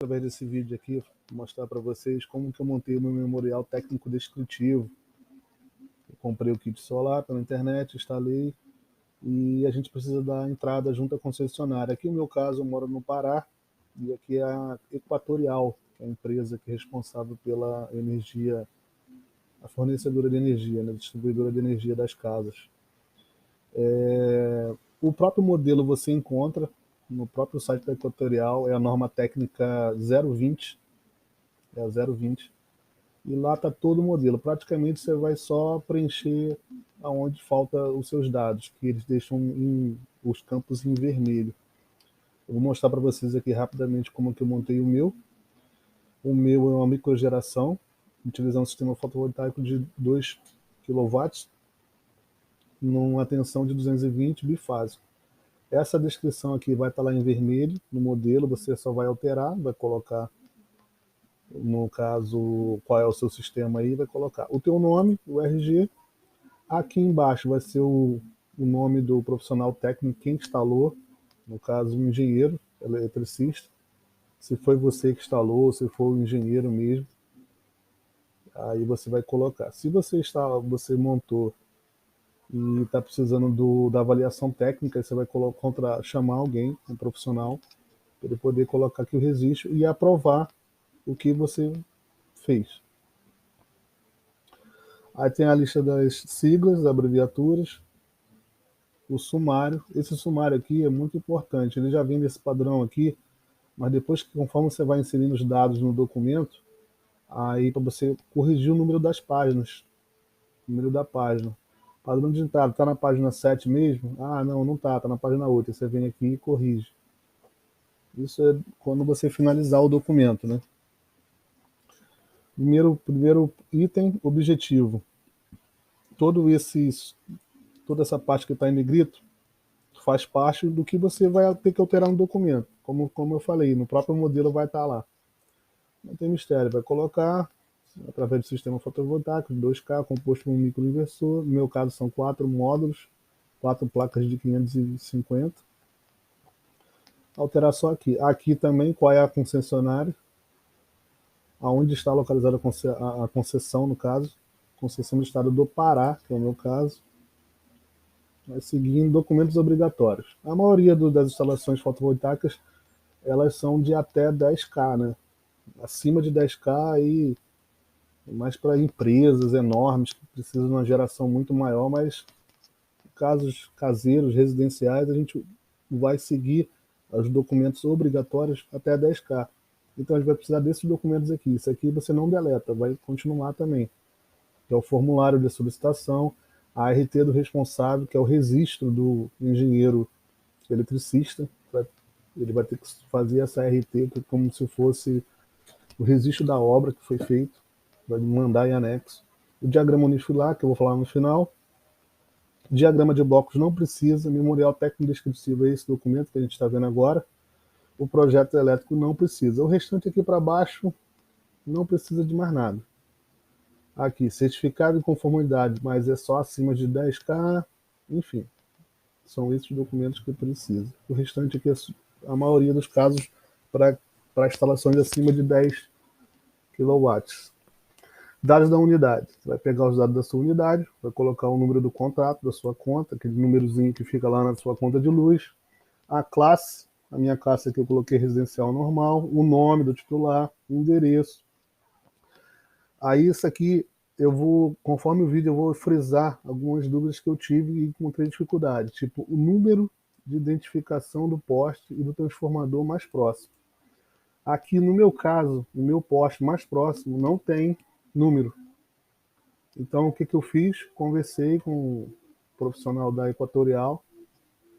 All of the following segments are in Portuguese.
Através desse vídeo aqui, mostrar para vocês como que eu montei o meu memorial técnico descritivo. Eu comprei o kit solar pela internet, instalei e a gente precisa dar entrada junto à concessionária. Aqui no meu caso eu moro no Pará e aqui é a Equatorial, que é a empresa que é responsável pela energia, a fornecedora de energia, né, a distribuidora de energia das casas. O próprio modelo você encontra no próprio site da Equatorial, é a norma técnica 020, é a 020, e lá está todo o modelo. Praticamente você vai só preencher aonde falta os seus dados, que eles deixam os campos em vermelho. Eu vou mostrar para vocês aqui rapidamente como que eu montei o meu. O meu é uma microgeração, utilizando um sistema fotovoltaico de 2 kW, numa tensão de 220 bifásico. Essa descrição aqui vai estar lá em vermelho no modelo, você só vai alterar, vai colocar, no caso, qual é o seu sistema aí, vai colocar o teu nome, o RG. Aqui embaixo vai ser o nome do profissional técnico, quem instalou, no caso, um engenheiro, eletricista. Se foi você que instalou, se for o engenheiro mesmo, aí você vai colocar. Se você montou e está precisando da avaliação técnica, você vai chamar alguém, um profissional, para ele poder colocar aqui o registro e aprovar o que você fez. Aí tem a lista das siglas, das abreviaturas, o sumário. Esse sumário aqui é muito importante, ele já vem nesse padrão aqui, mas depois, conforme você vai inserindo os dados no documento, aí para você corrigir o número das páginas, o número da página. Padrão de entrada, está na página 7 mesmo? Ah, não está na página 8. Você vem aqui e corrige. Isso é quando você finalizar o documento, né? Primeiro item, objetivo. Toda essa parte que está em negrito faz parte do que você vai ter que alterar no documento. Como eu falei, no próprio modelo vai estar lá. Não tem mistério, vai colocar através do sistema fotovoltaico de 2K, composto por um microinversor. No meu caso são 4 módulos, 4 placas de 550. Alterar só aqui. Aqui também qual é a concessionária, aonde está localizada a concessão, no caso, concessão do estado do Pará, que é o meu caso. Vai seguir em documentos obrigatórios. A maioria das instalações fotovoltaicas, elas são de até 10K, né? Acima de 10K aí, mais para empresas enormes que precisam de uma geração muito maior, mas em casos caseiros, residenciais, a gente vai seguir os documentos obrigatórios até 10K. Então a gente vai precisar desses documentos aqui. Isso aqui você não deleta, vai continuar também. Que é o formulário de solicitação, a RT do responsável, que é o registro do engenheiro eletricista. Ele vai ter que fazer essa RT como se fosse o registro da obra que foi feito, vai mandar em anexo. O diagrama unifilar, que eu vou falar no final. Diagrama de blocos não precisa, memorial técnico descritivo é esse documento que a gente está vendo agora. O projeto elétrico não precisa. O restante aqui para baixo não precisa de mais nada. Aqui, certificado de conformidade, mas é só acima de 10K, enfim. São esses documentos que precisa. O restante aqui é a maioria dos casos para instalações acima de 10 kW. Dados da unidade. Você vai pegar os dados da sua unidade, vai colocar o número do contrato, da sua conta, aquele númerozinho que fica lá na sua conta de luz. A classe, a minha classe aqui eu coloquei residencial normal, o nome do titular, o endereço. Aí isso aqui, conforme o vídeo, eu vou frisar algumas dúvidas que eu tive e encontrei dificuldade. Tipo, o número de identificação do poste e do transformador mais próximo. Aqui no meu caso, o meu poste mais próximo não tem número. Então o que eu fiz? Conversei com o profissional da Equatorial,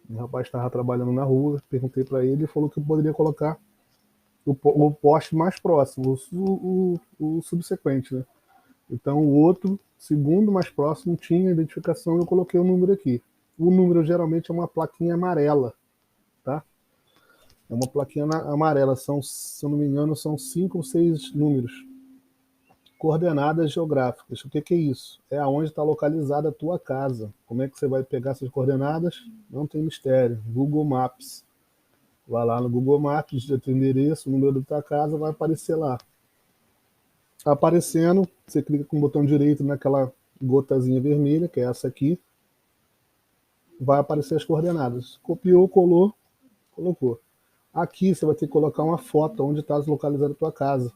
o rapaz estava trabalhando na rua, perguntei para ele, ele falou que eu poderia colocar o poste mais próximo, o subsequente, né? Então o outro, segundo mais próximo, tinha identificação e eu coloquei o número aqui. O número geralmente é uma plaquinha amarela, tá? É uma plaquinha amarela, se eu não me engano, são 5 ou 6 números. Coordenadas geográficas. O que é isso? É aonde está localizada a tua casa. Como é que você vai pegar essas coordenadas? Não tem mistério. Google Maps. Vai lá no Google Maps, digita o endereço, o número da tua casa, vai aparecer lá. Aparecendo, você clica com o botão direito naquela gotazinha vermelha, que é essa aqui, vai aparecer as coordenadas. Copiou, colou, colocou. Aqui você vai ter que colocar uma foto onde está localizada a tua casa.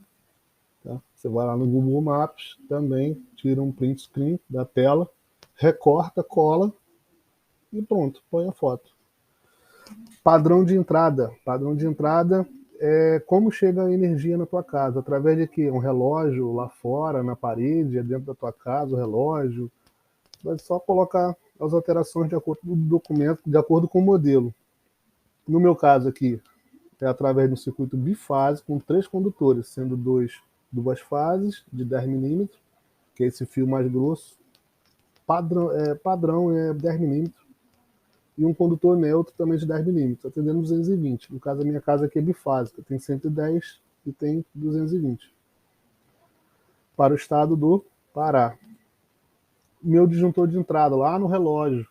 Tá? Você vai lá no Google Maps, também tira um print screen da tela, recorta, cola e pronto, põe a foto. Padrão de entrada. Padrão de entrada é como chega a energia na tua casa. Através de quê? Um relógio lá fora, na parede, dentro da tua casa, o relógio. Vai só colocar as alterações de acordo com o documento, de acordo com o modelo. No meu caso aqui, é através de um circuito bifásico com 3 condutores, sendo 2 fases de 10 milímetros, que é esse fio mais grosso. Padrão é 10 milímetros. E um condutor neutro também de 10 milímetros, atendendo 220. No caso, a minha casa aqui é bifásica, tem 110 e tem 220. Para o estado do Pará. Meu disjuntor de entrada, lá no relógio,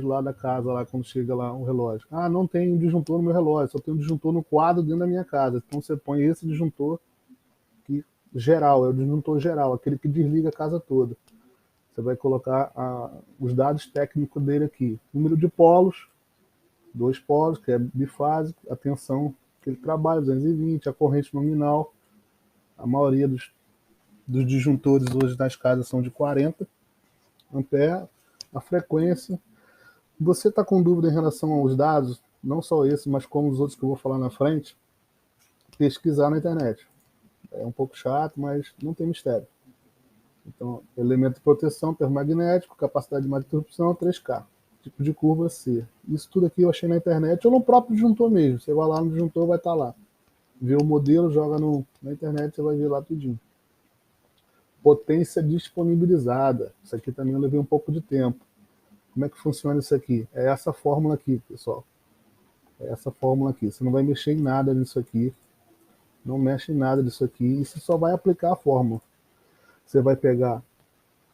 lá da casa, lá quando chega lá o relógio. Ah, não tem um disjuntor no meu relógio, só tem um disjuntor no quadro dentro da minha casa. Então você põe esse disjuntor aqui, geral, é o disjuntor geral, aquele que desliga a casa toda. Você vai colocar os dados técnicos dele aqui. Número de polos, 2 polos, que é bifásico, a tensão que ele trabalha, 220, a corrente nominal. A maioria dos disjuntores hoje das casas são de 40 ampere, a frequência. Você está com dúvida em relação aos dados, não só esse, mas como os outros que eu vou falar na frente, pesquisar na internet. É um pouco chato, mas não tem mistério. Então, elemento de proteção, permagnético, capacidade de interrupção, 3K. Tipo de curva C. Isso tudo aqui eu achei na internet ou no próprio disjuntor mesmo. Você vai lá no disjuntor, vai estar lá. Vê o modelo, joga na internet, você vai ver lá tudinho. Potência disponibilizada. Isso aqui também eu levei um pouco de tempo. Como é que funciona isso aqui? É essa fórmula aqui, pessoal. É essa fórmula aqui. Você não vai mexer em nada nisso aqui. Não mexe em nada disso aqui. E você só vai aplicar a fórmula. Você vai pegar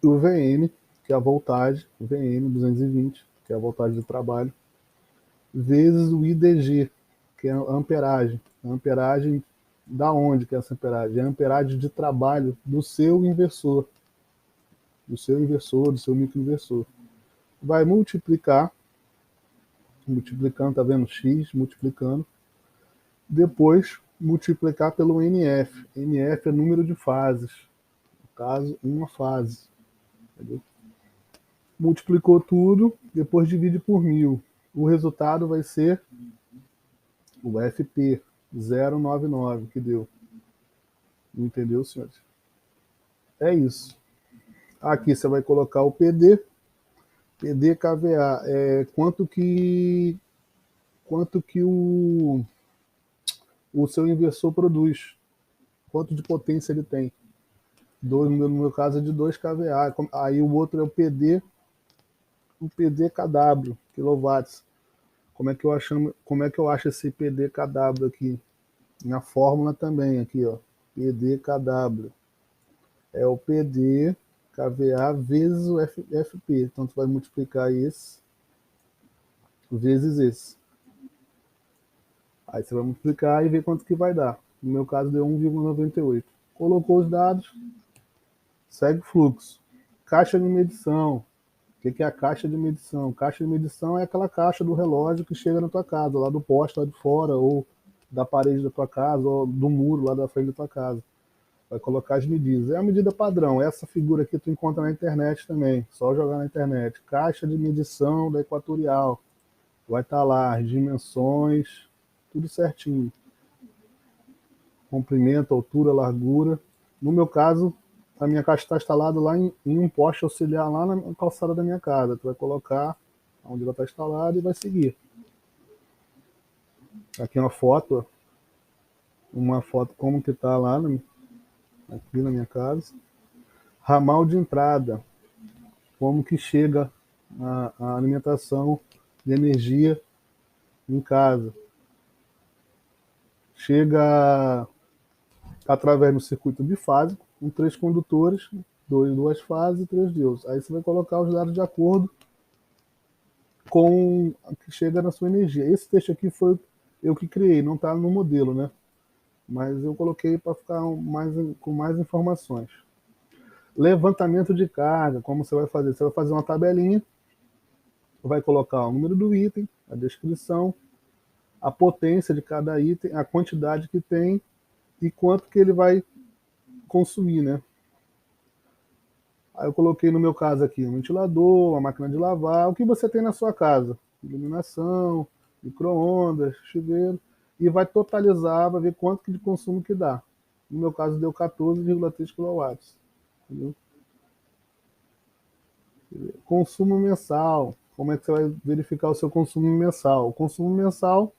o VM, que é a voltagem, VM 220, que é a voltagem do trabalho, vezes o IDG, que é a amperagem. A amperagem, da onde que é essa amperagem? É a amperagem de trabalho do seu inversor. Do seu microinversor. Vai multiplicando, tá vendo? X, multiplicando. Depois, multiplicar pelo NF. NF é número de fases. No caso, uma fase. Entendeu? Multiplicou tudo, depois divide por 1000. O resultado vai ser o FP 099, que deu. Entendeu, senhores? É isso. Aqui você vai colocar o PD, PD KVA, quanto que o seu inversor produz, quanto de potência ele tem. No meu caso é de 2 kVA. Aí o outro é o PD KW, quilowatts. Como é que eu acho esse PD KW aqui? Na fórmula também, aqui, ó. PD KW. É o PD KVA vezes o FP. Então tu vai multiplicar esse vezes esse. Aí você vai multiplicar e ver quanto que vai dar. No meu caso deu 1,98. Colocou os dados, segue o fluxo. Caixa de medição. O que é a caixa de medição? Caixa de medição é aquela caixa do relógio que chega na tua casa, lá do poste lá de fora, ou da parede da tua casa, ou do muro lá da frente da tua casa. Vai colocar as medidas. É a medida padrão. Essa figura aqui tu encontra na internet também. Só jogar na internet. Caixa de medição da Equatorial. Vai estar lá as dimensões, tudo certinho. Comprimento, altura, largura. No meu caso, a minha caixa está instalada lá em um poste auxiliar lá na calçada da minha casa. Tu vai colocar onde ela está instalada e vai seguir. Aqui uma foto como que está lá aqui na minha casa. Ramal de entrada, como que chega a alimentação de energia em casa. Chega através do circuito bifásico, com 3 condutores, 2 fases e 3 diodos. Aí você vai colocar os dados de acordo com o que chega na sua energia. Esse texto aqui foi Eu que criei, não está no modelo, né? Mas eu coloquei para ficar com mais informações. Levantamento de carga, como você vai fazer? Você vai fazer uma tabelinha, vai colocar o número do item, a descrição, a potência de cada item, a quantidade que tem e quanto que ele vai consumir, né? Aí eu coloquei no meu caso aqui um ventilador, uma máquina de lavar, o que você tem na sua casa, iluminação, micro-ondas, chuveiro, e vai totalizar, vai ver quanto de consumo que dá. No meu caso deu 14,3 kW. Entendeu? Consumo mensal. Como é que você vai verificar o seu consumo mensal? O consumo mensal,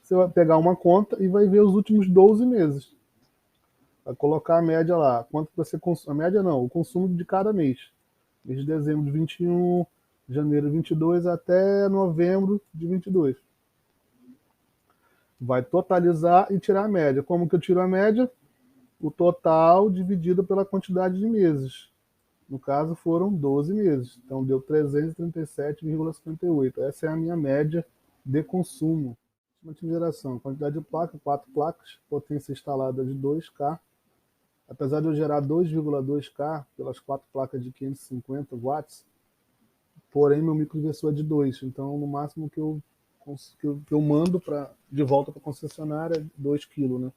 você vai pegar uma conta e vai ver os últimos 12 meses. Vai colocar a média lá. Quanto você consome. A média não, o consumo de cada mês. Mês de dezembro de 21, janeiro de 22 até novembro de 22. Vai totalizar e tirar a média. Como que eu tiro a média? O total dividido pela quantidade de meses. No caso, foram 12 meses. Então, deu 337,58. Essa é a minha média de consumo. De geração. Quantidade de placa, 4 placas. Potência instalada de 2K. Apesar de eu gerar 2,2K pelas 4 placas de 550 watts, porém meu microinversor é de 2. Então, no máximo que eu mando de volta para a concessionária é 2 kg, né?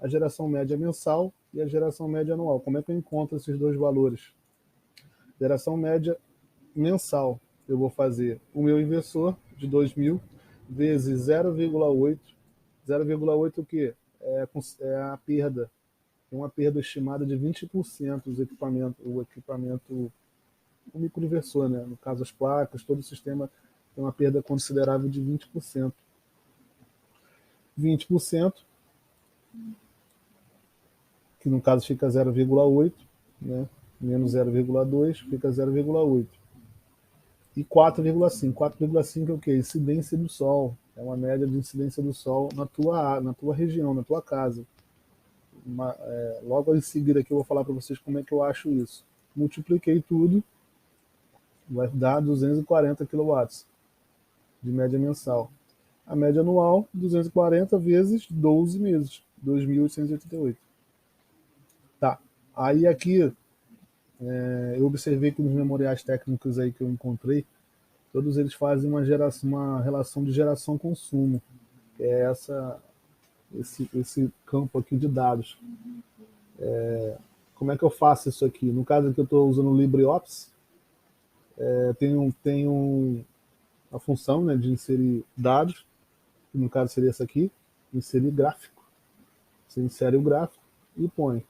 A geração média mensal e a geração média anual. Como é que eu encontro esses dois valores? Geração média mensal, eu vou fazer o meu inversor de 2.000 vezes 0,8. 0,8 o quê? É a perda. Tem uma perda estimada de 20% do equipamento, o microinversor, né? No caso as placas, todo o sistema tem uma perda considerável de 20%. 20%, que no caso fica 0,8, né? Menos 0,2 fica 0,8. E 4,5. 4,5 é o quê? Incidência do Sol. É uma média de incidência do Sol na tua região, na tua casa. Logo em seguida aqui eu vou falar para vocês como é que eu acho isso. Multipliquei tudo, vai dar 240 kW de média mensal. A média anual, 240 vezes 12 meses, 2.888. Tá. Aí aqui, eu observei que nos memoriais técnicos aí que eu encontrei, todos eles fazem uma relação de geração-consumo, que é esse campo aqui de dados. Como é que eu faço isso aqui? No caso aqui eu estou usando o LibreOffice, tem a função, né, de inserir dados, que no caso seria essa aqui, inserir gráfico. Você insere o gráfico e põe.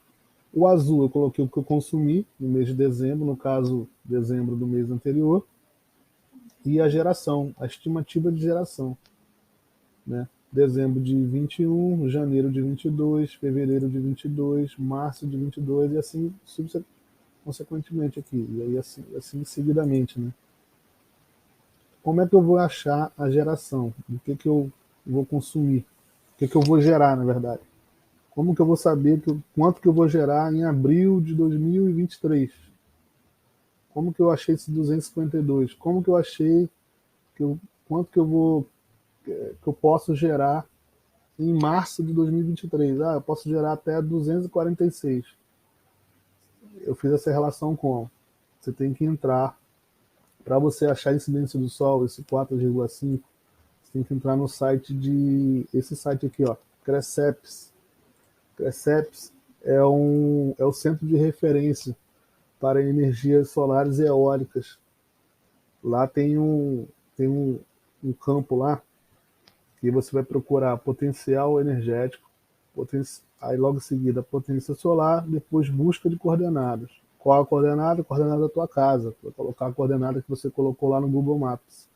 O azul eu coloquei o que eu consumi no mês de dezembro, no caso dezembro do mês anterior, e a geração, a estimativa de geração, né? Dezembro de 21, janeiro de 22, fevereiro de 22, março de 22 e assim consequentemente aqui, e aí assim seguidamente, né? Como é que eu vou achar a geração? O que eu vou consumir? O que eu vou gerar, na verdade? Como que eu vou saber quanto que eu vou gerar em abril de 2023? Como que eu achei esse 252? Como que eu achei quanto que eu posso gerar em março de 2023? Eu posso gerar até 246. Eu fiz essa relação com. Você tem que entrar, para você achar a incidência do Sol, esse 4,5, você tem que entrar no site esse site aqui, ó, Creceps. Creceps é o centro de referência para energias solares e eólicas. Lá tem um campo lá que você vai procurar potencial energético, aí logo em seguida potência solar, depois busca de coordenadas. Qual a coordenada? A coordenada da tua casa. Vai colocar a coordenada que você colocou lá no Google Maps.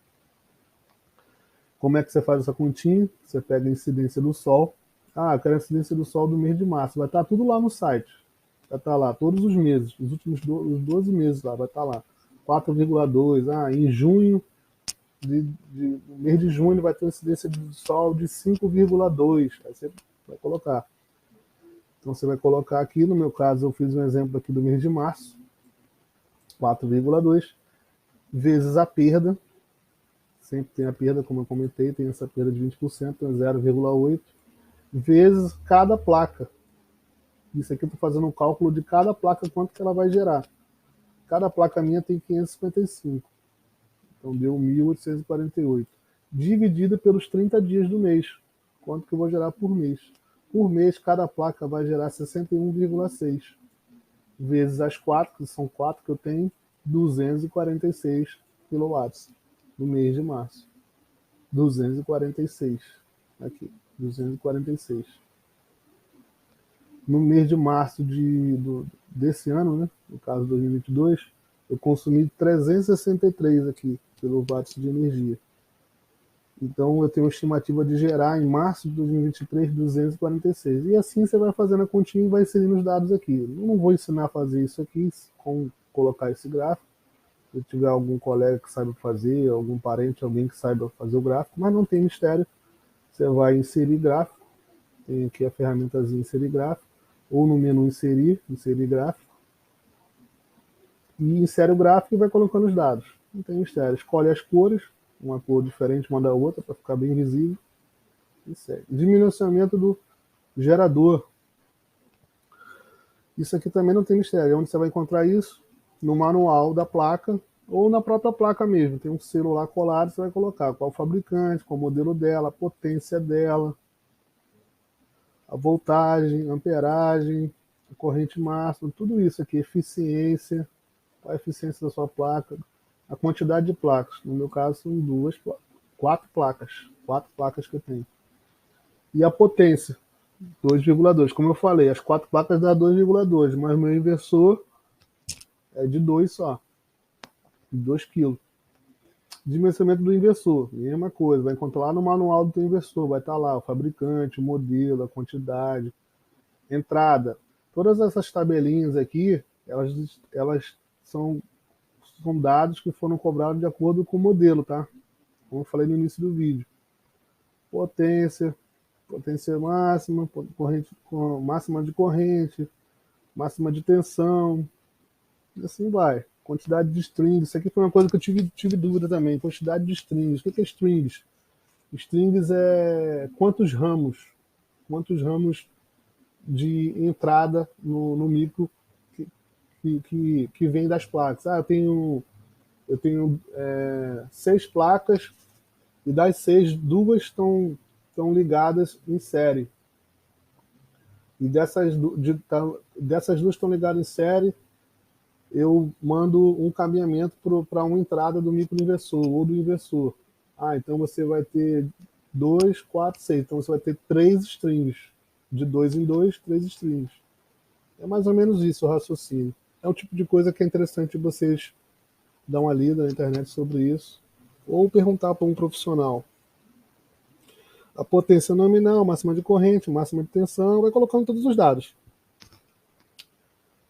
Como é que você faz essa continha? Você pega a incidência do Sol. Eu quero a incidência do Sol do mês de março. Vai estar tudo lá no site. Vai estar lá todos os meses, os últimos os 12 meses lá, vai estar lá. 4,2. Em junho, no mês de junho vai ter incidência do Sol de 5,2. Aí você vai colocar. Então você vai colocar aqui, no meu caso eu fiz um exemplo aqui do mês de março, 4,2, vezes a perda, sempre tem a perda, como eu comentei, tem essa perda de 20%, então 0,8, vezes cada placa. Isso aqui eu estou fazendo um cálculo de cada placa, quanto que ela vai gerar. Cada placa minha tem 555, então deu 1.848. Dividido pelos 30 dias do mês, quanto que eu vou gerar por mês. Por mês, cada placa vai gerar 61,6, vezes as 4, que são 4 que eu tenho, 246 quilowatts no mês de março. 246. Aqui, 246. No mês de março desse ano, né, no caso 2022, eu consumi 363 aqui quilowatts de energia. Então eu tenho uma estimativa de gerar em março de 2023 246. E assim você vai fazendo a continha e vai inserindo os dados aqui. Eu não vou ensinar a fazer isso aqui, como colocar esse gráfico. Se tiver algum colega que saiba fazer, algum parente, alguém que saiba fazer o gráfico, mas não tem mistério. Você vai inserir gráfico, tem aqui a ferramentazinha inserir gráfico, ou no menu inserir gráfico, e insere o gráfico e vai colocando os dados. Não tem mistério. Escolhe as cores, uma cor diferente uma da outra, para ficar bem visível. E segue. Dimensionamento do gerador. Isso aqui também não tem mistério. Onde você vai encontrar isso? No manual da placa, ou na própria placa mesmo. Tem um selo lá colado, você vai colocar qual o fabricante, qual o modelo dela, a potência dela, a voltagem, amperagem, a corrente máxima, tudo isso aqui, eficiência, qual a eficiência da sua placa, a quantidade de placas. No meu caso são quatro placas que eu tenho. E a potência, 2,2. Como eu falei, as 4 placas dá 2,2, mas meu inversor é de 2 só, de 2 kg. Dimensionamento do inversor, mesma coisa, vai encontrar lá no manual do teu inversor, vai estar lá o fabricante, o modelo, a quantidade, entrada. Todas essas tabelinhas aqui, elas são dados que foram cobrados de acordo com o modelo, tá? Como eu falei no início do vídeo. Potência máxima, máxima de corrente, máxima de tensão, e assim vai. Quantidade de strings, isso aqui foi uma coisa que eu tive dúvida também, quantidade de strings. O que é strings? Strings é quantos ramos de entrada no micro que vem das placas. Eu tenho 6 placas, e das 6, 2 estão ligadas em série. E dessas 2 estão ligadas em série, eu mando um caminhamento para uma entrada do microinversor ou do inversor. Então você vai ter 2, 4, 6. Então você vai ter 3 strings. De 2 em 2, 3 strings. É mais ou menos isso o raciocínio. É um tipo de coisa que é interessante vocês dar uma lida na internet sobre isso, ou perguntar para um profissional. A potência nominal, máxima de corrente, máxima de tensão, vai colocando todos os dados.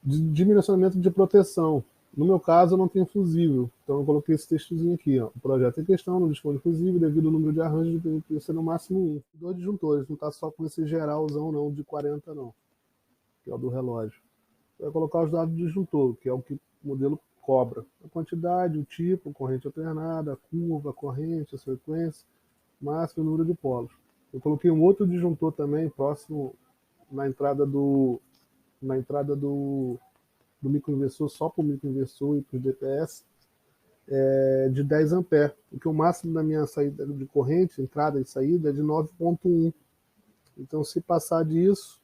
Dimensionamento de proteção. No meu caso, eu não tenho fusível, então eu coloquei esse textozinho aqui. Ó. O projeto em questão não dispõe de fusível devido ao número de arranjos de ser no máximo 1. 2 disjuntores, não está só com esse geralzão não, de 40 não, que é o do relógio. Vai colocar os dados do disjuntor, que é o que o modelo cobra. A quantidade, o tipo, corrente alternada, a curva, a corrente, a frequência, máximo e número de polos. Eu coloquei um outro disjuntor também, próximo na entrada do microinversor, só para o microinversor e para o DPS, de 10 amperes, porque o máximo da minha saída de corrente, entrada e saída, é de 9,1. Então, se passar disso,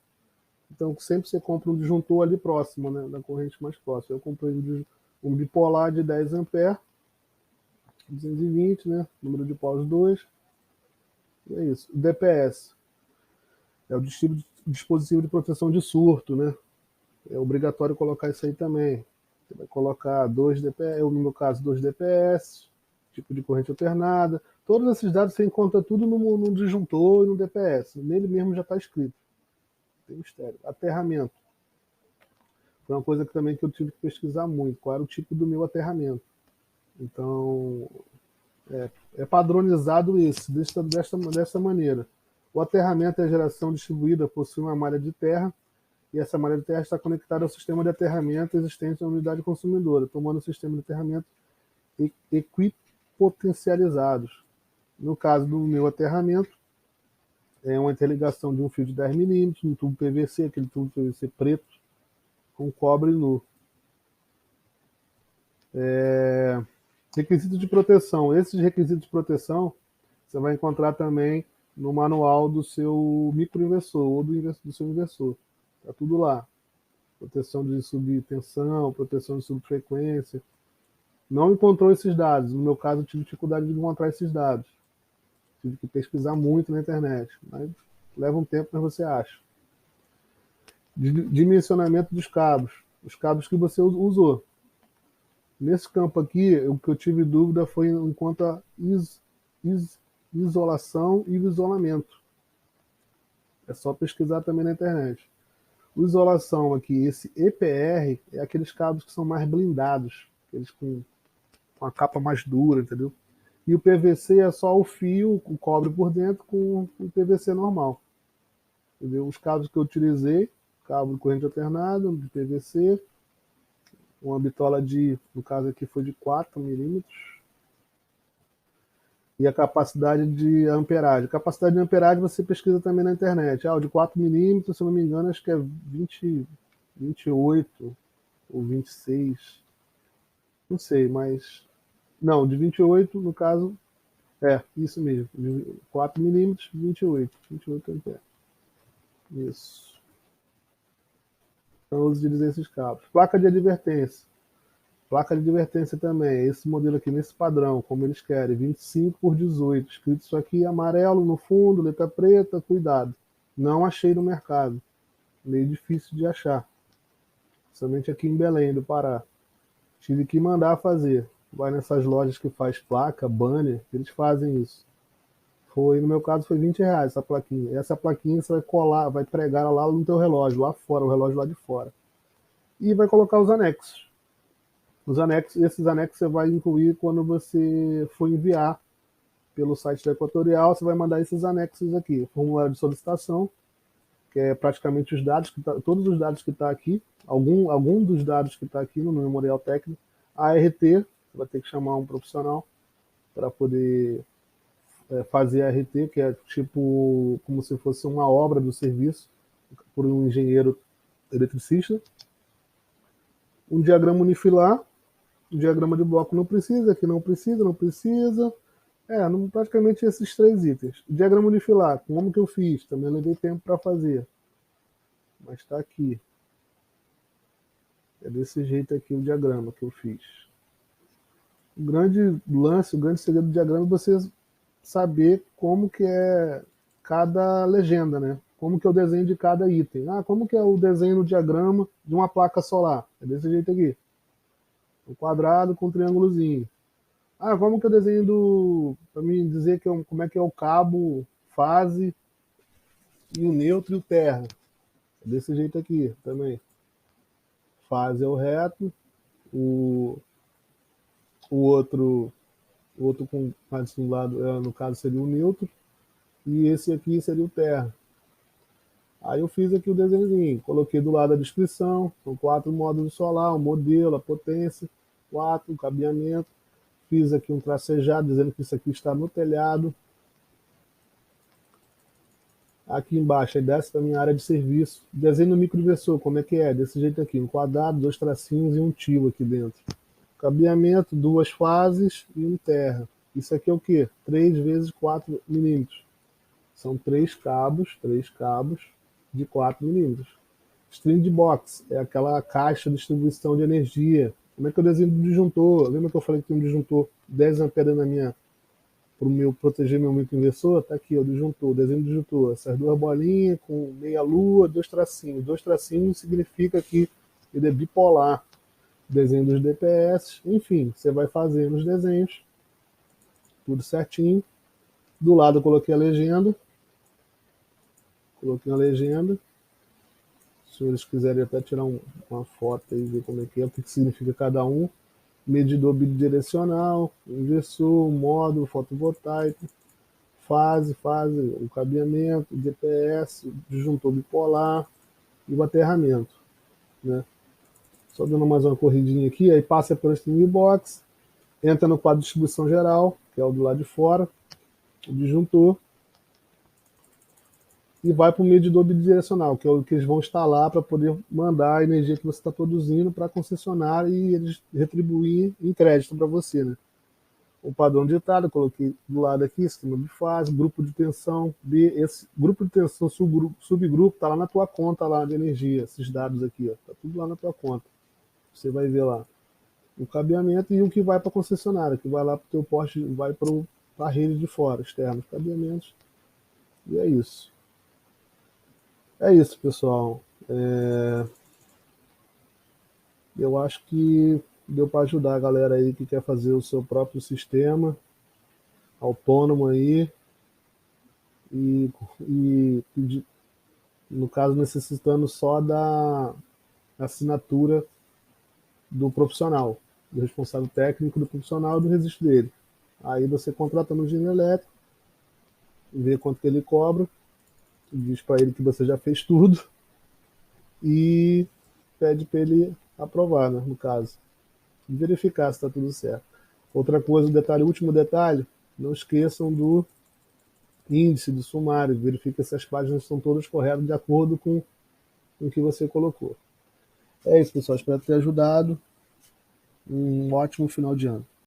então sempre você compra um disjuntor ali próximo, né, da corrente mais próxima. Eu comprei um bipolar de 10 amperes, 220, né, número de polos 2, e é isso. O DPS é o dispositivo de proteção de surto, né? É obrigatório colocar isso aí também. Você vai colocar 2 DPS, no meu caso 2 DPS, tipo de corrente alternada. Todos esses dados você encontra tudo no disjuntor e no DPS. Nele mesmo já está escrito. Tem mistério. Aterramento. Foi uma coisa que também que eu tive que pesquisar muito. Qual era o tipo do meu aterramento. Então, é padronizado isso, dessa maneira. O aterramento é a geração distribuída, possui uma malha de terra, e essa malha de terra está conectada ao sistema de aterramento existente na unidade consumidora, tomando o sistema de aterramento potencializados. No caso do meu aterramento, é uma interligação de um fio de 10 milímetros, um tubo PVC, aquele tubo PVC preto, com cobre nu. Requisitos de proteção. Esses requisitos de proteção você vai encontrar também no manual do seu microinversor ou do seu inversor. Está tudo lá. Proteção de subtensão, proteção de subfrequência. Não encontrou esses dados. No meu caso, eu tive dificuldade de encontrar esses dados. Tive que pesquisar muito na internet. Mas leva um tempo, mas você acha. Dimensionamento dos cabos. Os cabos que você usou. Nesse campo aqui, o que eu tive dúvida foi enquanto a isolação e isolamento. É só pesquisar também na internet. O isolação aqui, esse EPR, é aqueles cabos que são mais blindados, aqueles com a capa mais dura, entendeu? E o PVC é só o fio, o cobre por dentro, com o PVC normal. Entendeu? Os cabos que eu utilizei, cabo de corrente alternada, de PVC, uma bitola no caso aqui foi de 4 milímetros, e a capacidade de amperagem. A capacidade de amperagem você pesquisa também na internet. O de 4 milímetros, se eu não me engano, acho que é 28 ou 26. Não sei, mas... Não, de 28, no caso, isso mesmo. 4 milímetros, 28 amperes. Isso. Então, eu uso esses cabos. Placa de advertência. Placa de advertência também, esse modelo aqui, nesse padrão, como eles querem, 25 por 18, escrito isso aqui amarelo no fundo, letra preta, cuidado. Não achei no mercado, meio difícil de achar, somente aqui em Belém do Pará. Tive que mandar fazer, vai nessas lojas que faz placa, banner, eles fazem isso. No meu caso foi R$20 essa plaquinha. Essa plaquinha você vai colar, vai pregar lá no teu relógio, lá fora, o relógio lá de fora. E vai colocar os anexos. Esses anexos você vai incluir quando você for enviar pelo site da Equatorial, você vai mandar esses anexos aqui. Formulário de solicitação, que é praticamente os dados, todos os dados que está aqui, algum dos dados que está aqui no memorial técnico. A ART, você vai ter que chamar um profissional para poder fazer a ART, que é tipo como se fosse uma obra do serviço, por um engenheiro eletricista. Um diagrama unifilar. O diagrama de bloco não precisa, aqui não precisa. Praticamente esses 3 itens. O diagrama unifilar, como que eu fiz? Também levei tempo para fazer. Mas está aqui. É desse jeito aqui o diagrama que eu fiz. O grande lance, o grande segredo do diagrama é você saber como que é cada legenda, né? Como que é o desenho de cada item. Como que é o desenho no diagrama de uma placa solar? É desse jeito aqui. Um quadrado com um triângulozinho. Como que eu desenho para mim dizer como é que é o cabo, fase, e o neutro e o terra. É desse jeito aqui também. Fase é o reto, o outro com mais um lado, no caso seria o neutro, e esse aqui seria o terra. Aí eu fiz aqui o desenhozinho, coloquei do lado a descrição, são 4 módulos solar, o modelo, a potência, 4, o cabeamento. Fiz aqui um tracejado dizendo que isso aqui está no telhado. Aqui embaixo, aí desce para a minha área de serviço. Desenho no microinversor, como é que é? Desse jeito aqui, um quadrado, 2 tracinhos e um tio aqui dentro. Cabeamento, 2 fases e um terra. Isso aqui é o quê? 3 vezes 4 milímetros. São 3 cabos de 4 milímetros. String box é aquela caixa de distribuição de energia. Como é que eu desenho o disjuntor? Lembra que eu falei que tem um disjuntor 10 amperes para proteger meu microinversor? Tá aqui, o disjuntor, o desenho do disjuntor. Essas 2 bolinhas com meia lua, 2 tracinhos. 2 tracinhos significa que ele é bipolar. Desenho dos DPS, enfim, você vai fazendo os desenhos, tudo certinho. Do lado eu coloquei a legenda. Se eles quiserem até tirar uma foto aí, ver como é, o que significa cada um. Medidor bidirecional, inversor, módulo fotovoltaico, fase, o cabeamento, DPS, disjuntor bipolar e o aterramento, né? Só dando mais uma corridinha aqui, aí passa pelo string box, entra no quadro de distribuição geral, que é o do lado de fora, o disjuntor, e vai para o medidor bidirecional, que é o que eles vão instalar para poder mandar a energia que você está produzindo para a concessionária e eles retribuir em crédito para você, né? O padrão ditado, eu coloquei do lado aqui, sistema de fase, grupo de tensão, B, esse grupo de tensão, subgrupo, está lá na tua conta lá de energia, esses dados aqui, ó, tá tudo lá na tua conta. Você vai ver lá o cabeamento e o que vai para a concessionária, que vai lá para o teu poste, vai para a rede de fora, externos, cabeamentos, e é isso. É isso, pessoal. Eu acho que deu para ajudar a galera aí que quer fazer o seu próprio sistema autônomo aí e, e no caso necessitando só da assinatura do profissional, do responsável técnico do profissional e do registro dele. Aí você contrata no engenheiro elétrico, vê quanto que ele cobra, diz para ele que você já fez tudo e pede para ele aprovar, né, no caso. Verificar se está tudo certo. Outra coisa, detalhe, último detalhe, não esqueçam do índice do sumário, verifique se as páginas estão todas corretas de acordo com o que você colocou. É isso, pessoal, espero ter ajudado. Um ótimo final de ano.